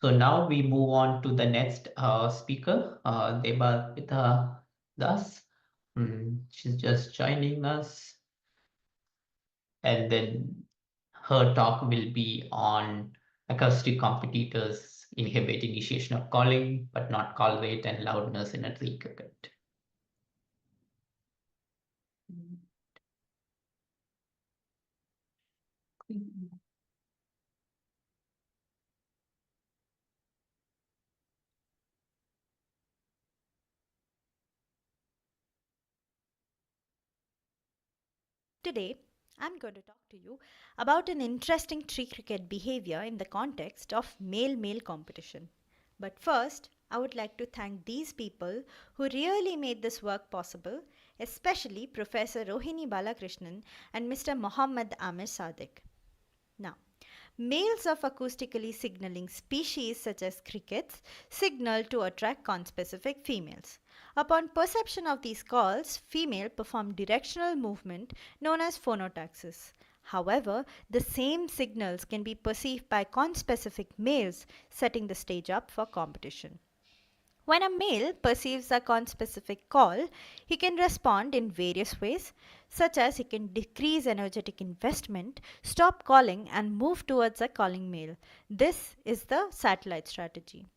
So now we move on to the next speaker, Debarpita Das. She's just joining us, and then her talk will be on acoustic competitors inhibit initiation of calling, but not call rate and loudness in a tree cricket. Today, I'm going to talk to you about an interesting tree cricket behavior in the context of male male competition. But first, I would like to thank these people who really made this work possible, especially Professor Rohini Balakrishnan and Mr. Mohammad Amir Sadiq. Now, males of acoustically signaling species such as crickets signal to attract conspecific females. Upon perception of these calls, female perform directional movement known as phonotaxis. However, the same signals can be perceived by conspecific males, setting the stage up for competition. When a male perceives a conspecific call, he can respond in various ways, such as he can decrease energetic investment, stop calling, and move towards a calling male. This is the satellite strategy.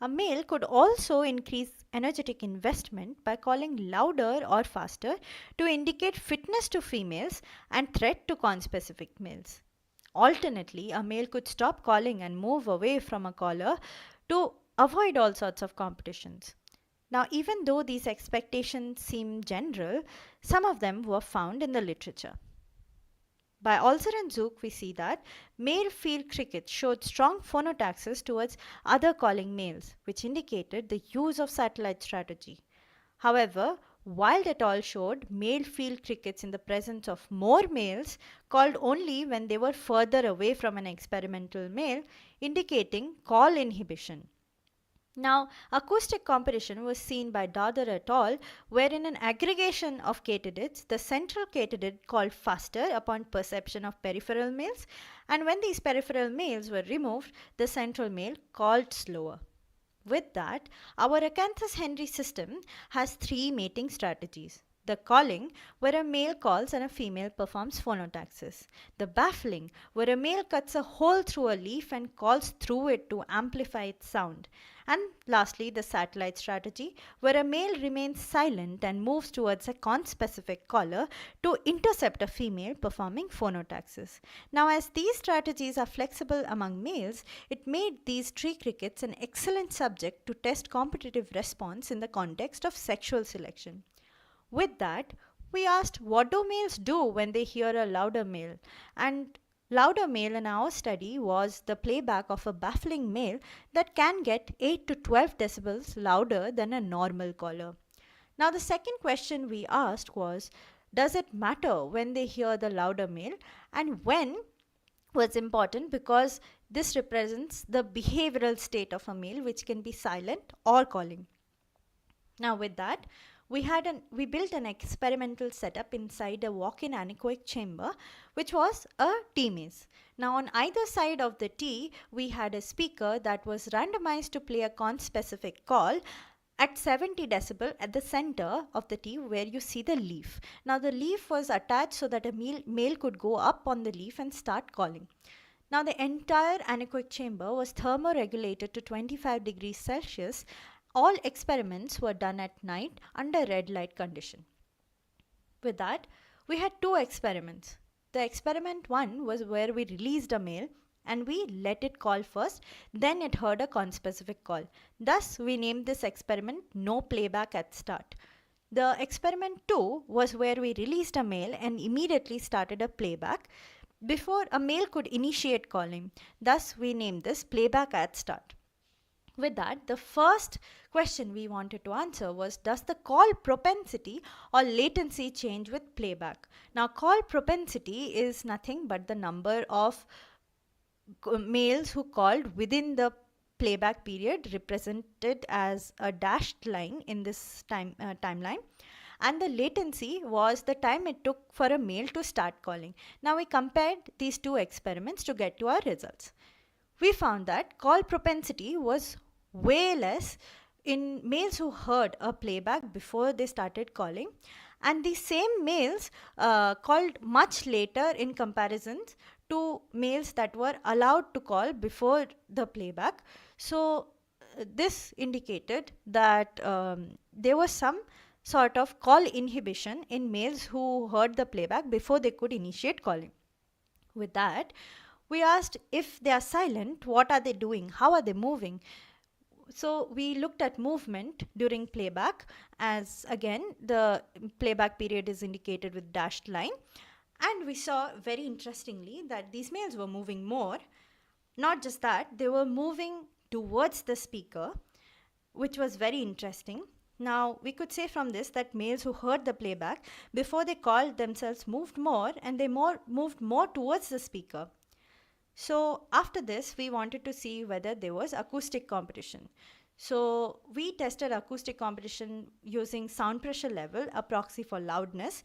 A male could also increase energetic investment by calling louder or faster to indicate fitness to females and threat to conspecific males. Alternately, a male could stop calling and move away from a caller to avoid all sorts of competitions. Now, even though these expectations seem general, some of them were found in the literature. By Alser and Zook, we see that male field cricket showed strong phonotaxis towards other calling males, which indicated the use of satellite strategy. However, Wild et al. Showed male field crickets in the presence of more males called only when they were further away from an experimental male, indicating call inhibition. Now, acoustic competition was seen by Dadar et al., where in an aggregation of katydids, the central katydid called faster upon perception of peripheral males, and when these peripheral males were removed, the central male called slower. With that, our Acanthus henry system has three mating strategies. The calling, where a male calls and a female performs phonotaxis. The baffling, where a male cuts a hole through a leaf and calls through it to amplify its sound. And lastly, the satellite strategy, where a male remains silent and moves towards a conspecific caller to intercept a female performing phonotaxis. Now, as these strategies are flexible among males, it made these tree crickets an excellent subject to test competitive response in the context of sexual selection. With that, we asked what do males do when they hear a louder male? And louder male in our study was the playback of a baffling male that can get 8 to 12 decibels louder than a normal caller. Now, the second question we asked was, does it matter when they hear the louder male? And when was important because this represents the behavioral state of a male which can be silent or calling. Now, with that, we built an experimental setup inside a walk-in anechoic chamber, which was a T maze. Now, on either side of the T, we had a speaker that was randomized to play a conspecific call at 70 decibel at the center of the T where you see the leaf. Now, the leaf was attached so that a male could go up on the leaf and start calling. Now, the entire anechoic chamber was thermoregulated to 25 degrees Celsius. All experiments were done at night under red light condition. With that, we had two experiments. The experiment 1 was where we released a male and we let it call first, then it heard a conspecific call. Thus, we named this experiment no playback at start. The experiment 2 was where we released a male and immediately started a playback before a male could initiate calling. Thus, we named this playback at start. With that, the first question we wanted to answer was, does the call propensity or latency change with playback? Now, call propensity is nothing but the number of males who called within the playback period, represented as a dashed line in this timeline, and the latency was the time it took for a male to start calling. Now, we compared these two experiments to get to our results. we found that call propensity was way less in males who heard a playback before they started calling, and the same males called much later in comparison to males that were allowed to call before the playback. So this indicated that there was some sort of call inhibition in males who heard the playback before they could initiate calling. With that, we asked, if they are silent, what are they doing? How are they moving? So we looked at movement during playback, as again the playback period is indicated with dashed line, and we saw very interestingly that these males were moving more. Not just that, they were moving towards the speaker, which was very interesting. Now, we could say from this that males who heard the playback before they called themselves moved more, and they moved more towards the speaker. So after this, we wanted to see whether there was acoustic competition. So we tested acoustic competition using sound pressure level, a proxy for loudness,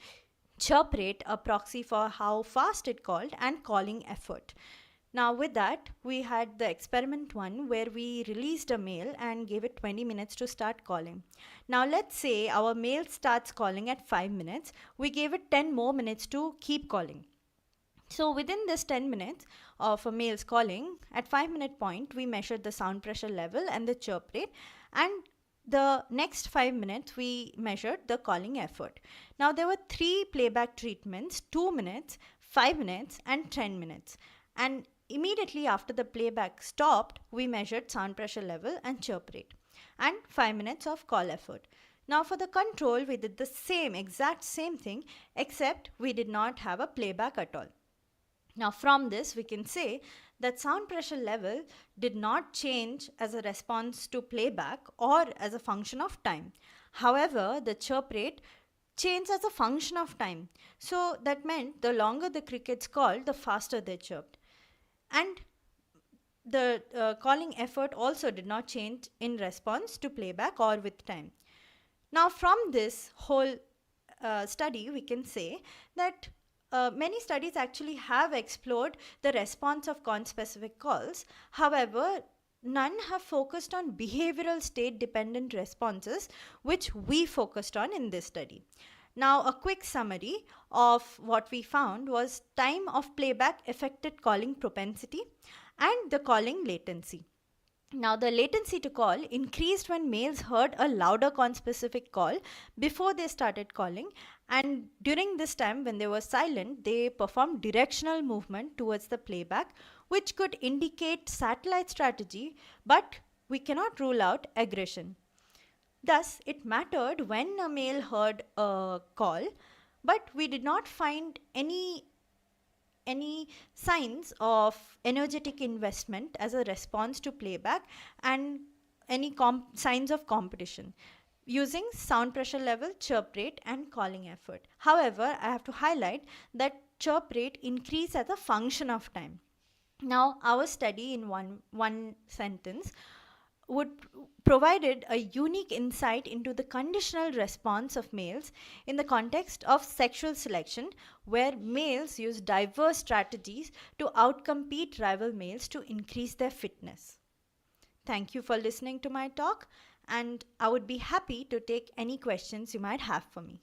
chirp rate, a proxy for how fast it called, and calling effort. Now with that, we had the experiment one where we released a male and gave it 20 minutes to start calling. Now let's say our male starts calling at 5 minutes. We gave it 10 more minutes to keep calling. So within this 10 minutes of a male's calling, at 5-minute point, we measured the sound pressure level and the chirp rate, and the next 5 minutes we measured the calling effort. Now there were 3 playback treatments: 2 minutes, 5 minutes, and 10 minutes. And immediately after the playback stopped, we measured sound pressure level and chirp rate, and 5 minutes of call effort. Now for the control, we did the exact same thing, except we did not have a playback at all. Now from this, we can say that sound pressure level did not change as a response to playback or as a function of time. However, the chirp rate changed as a function of time. So that meant the longer the crickets called, the faster they chirped. And the calling effort also did not change in response to playback or with time. Now from this whole study, we can say that many studies actually have explored the response of conspecific calls. However, none have focused on behavioral state dependent responses, which we focused on in this study. Now, a quick summary of what we found was time of playback affected calling propensity and the calling latency. Now, the latency to call increased when males heard a louder conspecific call before they started calling, and during this time when they were silent, they performed directional movement towards the playback, which could indicate satellite strategy, but we cannot rule out aggression. Thus, it mattered when a male heard a call, but we did not find any signs of energetic investment as a response to playback and any signs of competition using sound pressure level, chirp rate, and calling effort. However, I have to highlight that chirp rate increased as a function of time. Now, our study in one sentence would provided a unique insight into the conditional response of males in the context of sexual selection, where males use diverse strategies to outcompete rival males to increase their fitness. Thank you for listening to my talk, and I would be happy to take any questions you might have for me.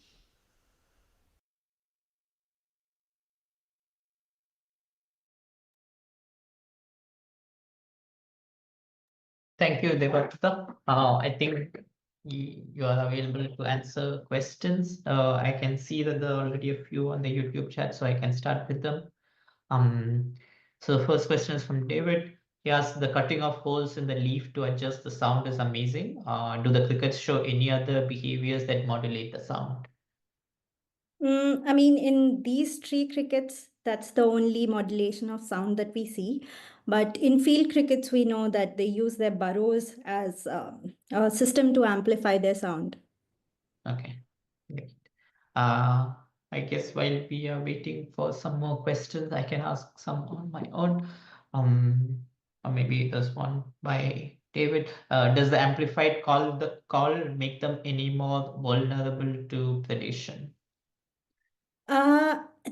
Thank you, Debarpita. I think you are available to answer questions. I can see that there are already a few on the YouTube chat, so I can start with them. So the first question is from David. He asks, the cutting of holes in the leaf to adjust the sound is amazing. Do the crickets show any other behaviors that modulate the sound? I mean, in these tree crickets, that's the only modulation of sound that we see. But in field crickets, we know that they use their burrows as a system to amplify their sound. Okay, great. I guess while we are waiting for some more questions, I can ask some on my own. Or maybe there's one by David. Does the amplified call make them any more vulnerable to predation?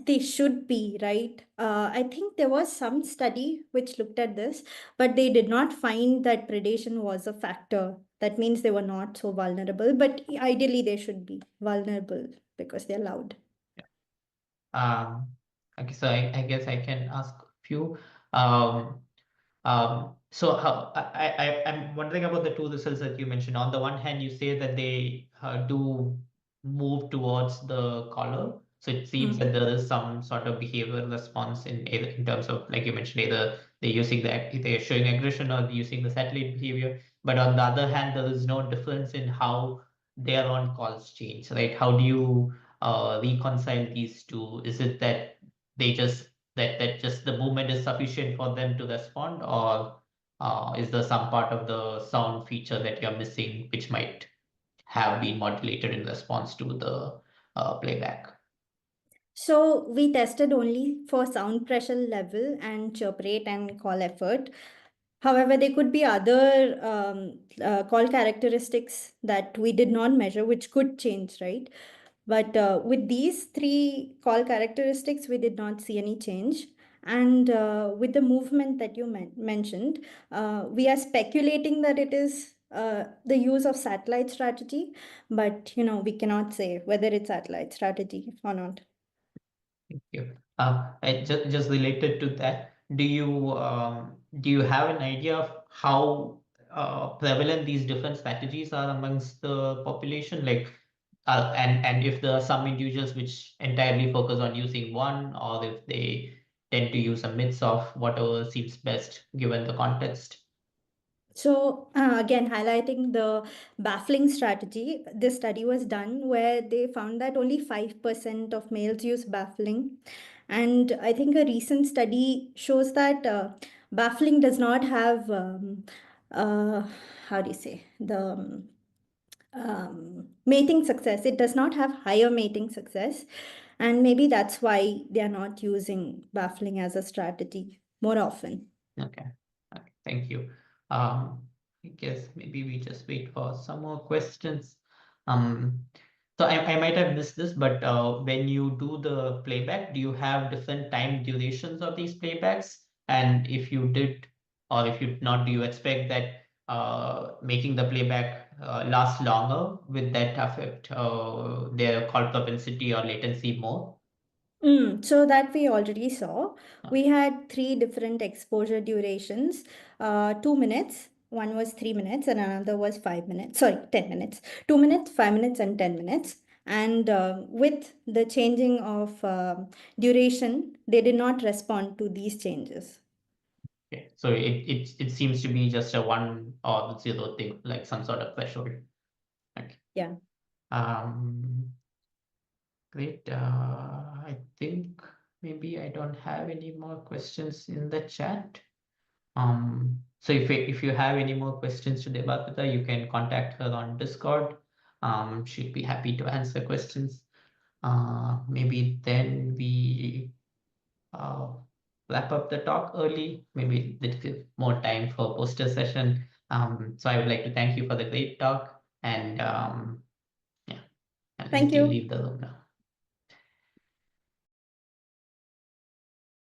They should be, right? I think there was some study which looked at this, but they did not find that predation was a factor. That means they were not so vulnerable, but ideally they should be vulnerable because they're loud. Okay, so I guess I can ask a few. So I'm wondering about the two results that you mentioned. On the one hand, you say that they do move towards the collar. So it seems that there is some sort of behavioral response in terms of, like you mentioned, either they're showing aggression or they're using the satellite behavior. But on the other hand, there is no difference in how their on calls change, right? How do you reconcile these two? Is it that they just that just the movement is sufficient for them to respond, or is there some part of the sound feature that you're missing which might have been modulated in response to the playback? So we tested only for sound pressure level and chirp rate and call effort. However, there could be other call characteristics that we did not measure, which could change, right? But with these three call characteristics, we did not see any change. And with the movement that you mentioned, we are speculating that it is the use of satellite strategy, but we cannot say whether it's satellite strategy or not. Thank you. Just related to that, do you have an idea of how prevalent these different strategies are amongst the population? Like, and if there are some individuals which entirely focus on using one, or if they tend to use a mix of whatever seems best given the context. So, again, highlighting the baffling strategy, this study was done where they found that only 5% of males use baffling. And I think a recent study shows that baffling does not have, uh, how do you say, the mating success. It does not have higher mating success. And maybe that's why they are not using baffling as a strategy more often. Okay. Okay. Thank you. Um, I guess maybe we just wait for some more questions. Um, so I might have missed this, but when you do the playback, do you have different time durations of these playbacks? And if you did, or if you not, do you expect that making the playback last longer, with that affect their call propensity or latency more? So that we already saw. Uh, We had three different exposure durations, 2 minutes. One was 3 minutes and another was 5 minutes. Sorry, 10 minutes. 2 minutes, 5 minutes, and 10 minutes. And with the changing of duration, they did not respond to these changes. Okay, so it seems to be just a one or zero thing, like some sort of threshold. Okay. Yeah. Um, Great. I think maybe I don't have any more questions in the chat. So if you have any more questions to Debarpita, you can contact her on Discord. She'd be happy to answer questions. Maybe then we uh, wrap up the talk early. Maybe little more time for poster session. So I would like to thank you for the great talk, and yeah, I'll Thank let you you. leave the room now.